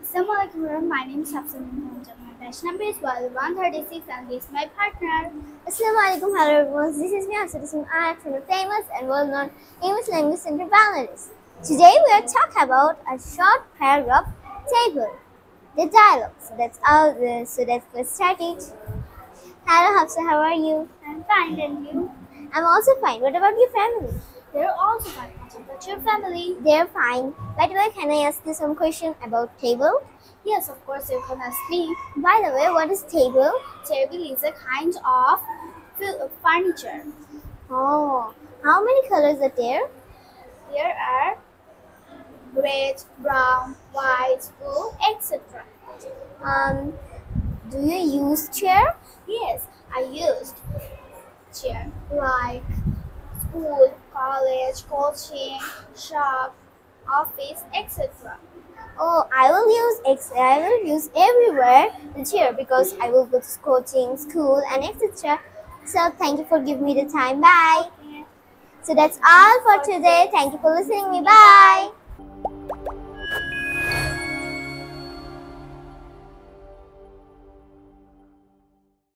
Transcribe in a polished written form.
Assalamualaikum everyone. My name is Hafsa. My batch number is 136 and this is my partner. Assalamualaikum, hello everyone. This is me, Authorised. I am from a famous and well-known English language center, Bangladesh. Today we are talking about a short paragraph table, the dialogue. So let's start it. Hello Hafsa, how are you? I'm fine, and you? I'm also fine. What about your family? They're also fine. What about your family? They're fine. By the way, can I ask you some question about table? Yes, of course you can ask me. By the way, what is table? Table is a kind of furniture. Oh, how many colors are there? There are red, brown, white, blue, etc. Do you use chair? Yes, I used chair like school, college, coaching, shop, office, etc. Oh, I will use everywhere the chair because I will go to coaching, school, and etc. So thank you for giving me the time. Bye. Okay. So that's all for today. Thank you for listening me. Bye.